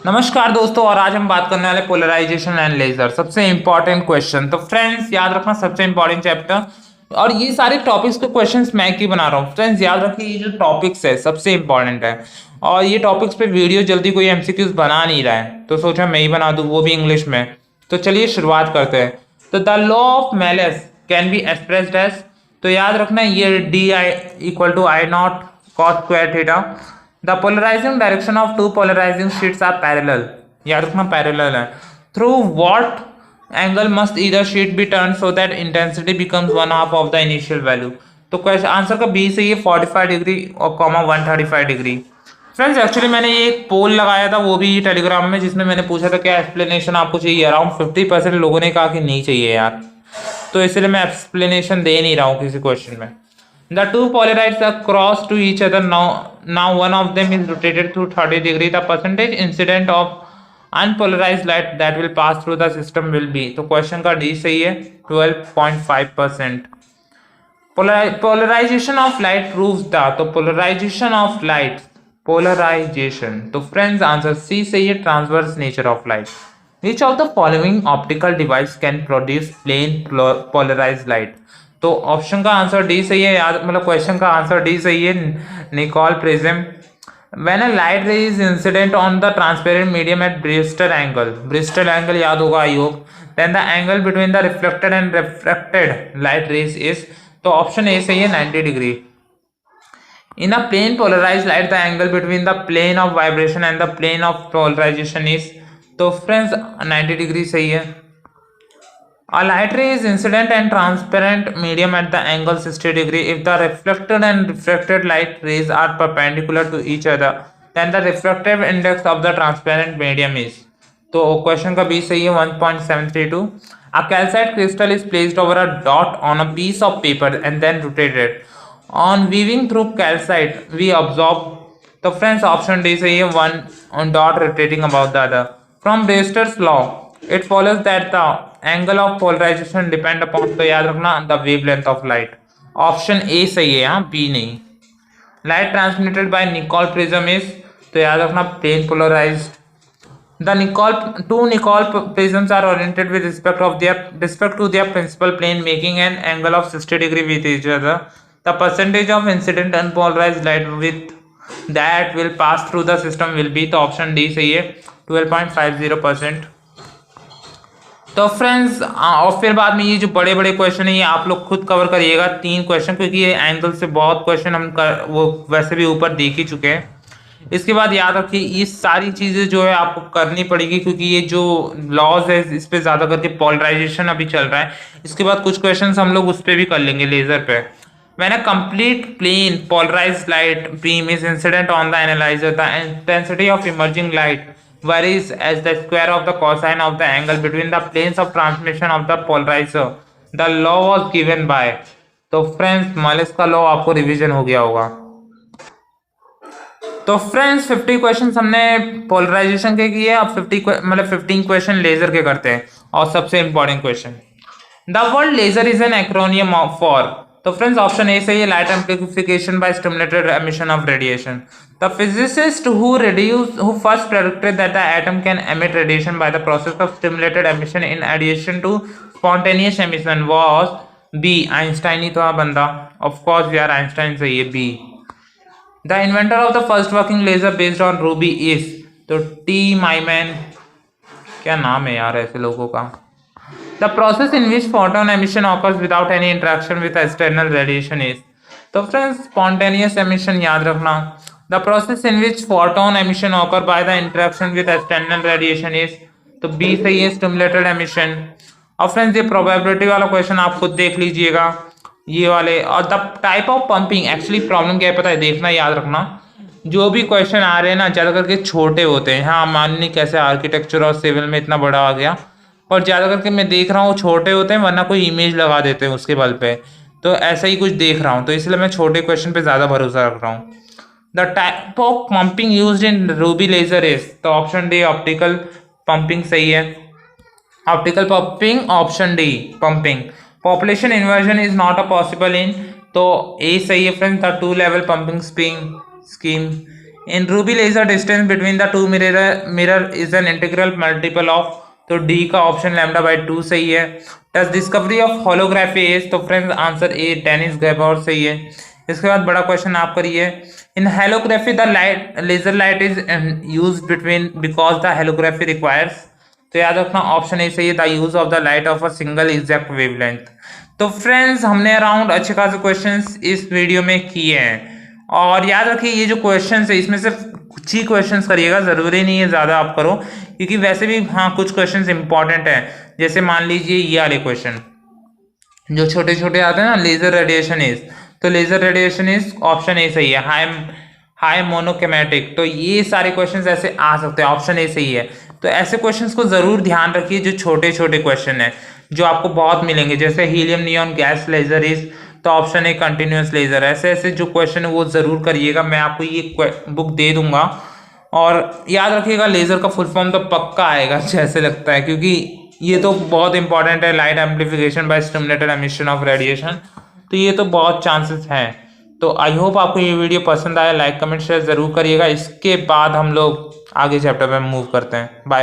नमस्कार दोस्तों, और आज हम बात करने वाले पोलराइजेशन एंड लेजर, सबसे इंपॉर्टेंट क्वेश्चन। तो फ्रेंड्स याद रखना, सबसे इंपॉर्टेंट चैप्टर, और ये सारे टॉपिक्स के क्वेश्चंस मैं क्यों बना रहा हूँ। फ्रेंड्स याद रखिए, ये जो टॉपिक्स है सबसे इंपॉर्टेंट है, और ये टॉपिक्स पे वीडियो जल्दी कोई एमसीक्यूज बना नहीं रहा है, तो सोचा मैं ही बना दूँ, वो भी इंग्लिश में। तो चलिए शुरुआत करते हैं। तो the law of Malus can be expressed as, तो याद रखना ये D I equal to I naught cos square theta. The polarizing direction of two polarizing sheets are parallel, याद रखना पैरेलल है। Through what angle must either sheet be turned so that intensity becomes one half of the initial value? तो question answer का B सही है, 45 degree और comma 135 degree. Friends actually मैंने ये एक पोल लगाया था, वो भी टेलीग्राम में, जिसमें मैंने पूछा था क्या एक्सप्लेनेशन आपको चाहिए। अराउंड 50% लोगों ने कहा कि नहीं चाहिए यार, तो इसलिए मैं एक्सप्लेनेशन दे नहीं रहा हूँ किसी क्वेश्चन में। The two polarities are crossed to each other now one of them is rotated through 30 degree. The percentage incident of unpolarized light that will pass through the system will be, तो question का D सही है, 12.5%। Polarization of light proves the, तो polarization of light, polarization, तो friends answer C सही है, transverse nature of light. Which of the following optical device can produce plain polarized light? तो option का आंसर डी सही है, याद मतलब क्वेश्चन का आंसर डी सही है, Nicol prism. When a light ray is incident on the transparent medium at Brewster angle, Brewster angle याद होगा I hope, then the angle between the reflected and refracted light rays is, तो option A सही है, 90 degree. In a plane polarised light the angle between the plane of vibration and the plane of polarisation is, तो friends 90 degree सही है। A light ray is incident and transparent medium at the angle 60 degree. If the reflected and refracted light rays are perpendicular to each other, then the refractive index of the transparent medium is, तो question का B सही है, 1.732। A calcite crystal is placed over a dot on a piece of paper and then rotated. On weaving through calcite, we absorb, तो friends option D सही है, one on dot rotating above the other. From Brewster's law, it follows that the angle of polarization depend upon, तो याद रखना, the wavelength of light। Option A सही है, यहाँ B नहीं। Light transmitted by Nicol prism is, तो याद रखना plane polarized। The two Nicol prisms are oriented with respect to their principal plane, making an angle of 60 degree with each other. The percentage of incident unpolarized light with that will pass through the system will be, तो option D सही है, 12.50%। तो friends और फिर बाद में ये जो बड़े बड़े क्वेश्चन है ये आप लोग खुद कवर करिएगा, 3 क्वेश्चन, क्योंकि ये एंगल से बहुत क्वेश्चन हम वो वैसे भी ऊपर देख ही चुके हैं। इसके बाद याद रखिए ये सारी चीज़ें जो है आपको करनी पड़ेगी, क्योंकि ये जो लॉज है इस पर ज़्यादा करके पोलराइजेशन अभी चल रहा है। इसके बाद कुछ क्वेश्चन हम लोग उस पर भी कर लेंगे, लेजर पे। When a complete plane polarized light beam is incident on the analyzer, the intensity of emerging light varies as the square of the cosine of the angle between the planes of transmission of the polarizer. The law was given by, तो friends मालिस का law आपको revision हो गया होगा। तो friends 50 question हमने polarisation के किए, अब 15 क्वेश्चन लेजर के करते हैं। और सबसे important question, the word laser is an acronym for, तो फ्रेंड्स ऑप्शन ए सही है, light amplification by stimulated emission of radiation. The physicist who first predicted that the atom can emit radiation by the process of stimulated emission in addition to spontaneous emission was B, Einstein ही तो था बंदा, of course यार Einstein सही है, B. The inventor of the first working laser based on ruby is, तो T Maiman, क्या नाम है यार ऐसे लोगों का। The process in which photon emission occurs without any interaction with external radiation is, तो फ्रेंड्स spontaneous emission याद रखना। The process in which photon emission occur by the interaction with external radiation is, तो B सही है, stimulated emission। और friends ये probability वाला question आप खुद देख लीजिएगा ये वाले। और the type of pumping, actually problem क्या है पता है, देखना याद रखना, जो भी क्वेश्चन आ रहे हैं ना ज़्यादा करके छोटे होते हैं। हाँ मान ली कैसे आर्किटेक्चर और सिविल में इतना बड़ा आ गया, और ज़्यादा करके मैं देख रहा हूँ छोटे होते हैं, वरना कोई इमेज लगा देते हैं उसके बल पे, तो ऐसा ही कुछ देख रहा हूँ, तो इसलिए मैं छोटे क्वेश्चन पे ज़्यादा भरोसा रख रहा हूँ। The type of pumping used in ruby laser is, तो ऑप्शन डी ऑप्टिकल पंपिंग सही है, optical pumping, option D pumping. Population inversion is not a possible in, तो ए सही है friends, the 2 level pumping scheme in ruby laser distance between the two mirror is an integral multiple of, तो D का option lambda by 2 सही है। Does discovery of holography is, तो friends answer A Dennis Gabor सही है। इसके बाद बड़ा क्वेश्चन आप करिए, in holography the light laser light is use between because the holography requires, तो याद रखना ऑप्शन ए सही है, the use of the light of a single exact wavelength. तो फ्रेंड्स हमने अराउंड अच्छे खासे क्वेश्चंस इस वीडियो में किए हैं, और याद रखिए ये जो क्वेश्चंस है इसमें सिर्फ कुछ ही क्वेश्चंस करिएगा, ज़रूरी नहीं है ज़्यादा आप करो, क्योंकि वैसे भी हाँ कुछ क्वेश्चंस इंपॉर्टेंट हैं। जैसे मान लीजिए ये वाले क्वेश्चन जो छोटे छोटे आते हैं ना, लेजर रेडिएशन इज, तो laser radiation is option A सही है, हाई मोनोकेमेटिक, तो ये सारे क्वेश्चंस ऐसे आ सकते हैं, ऑप्शन ए सही है। तो ऐसे क्वेश्चंस को ज़रूर ध्यान रखिए जो छोटे छोटे क्वेश्चन हैं जो आपको बहुत मिलेंगे, जैसे helium neon gas laser is, तो ऑप्शन ए कंटिन्यूस लेजर। ऐसे ऐसे जो क्वेश्चन है वो ज़रूर करिएगा, मैं आपको ये बुक दे दूंगा। और याद रखिएगा लेज़र का फुल फॉर्म तो पक्का आएगा जैसे लगता है, क्योंकि ये तो बहुत इंपॉर्टेंट है, light amplification by stimulated emission of radiation, तो ये तो बहुत चांसेस हैं। तो आई होप आपको ये वीडियो पसंद आया, लाइक कमेंट शेयर ज़रूर करिएगा। इसके बाद हम लोग आगे चैप्टर में मूव करते हैं। बाय।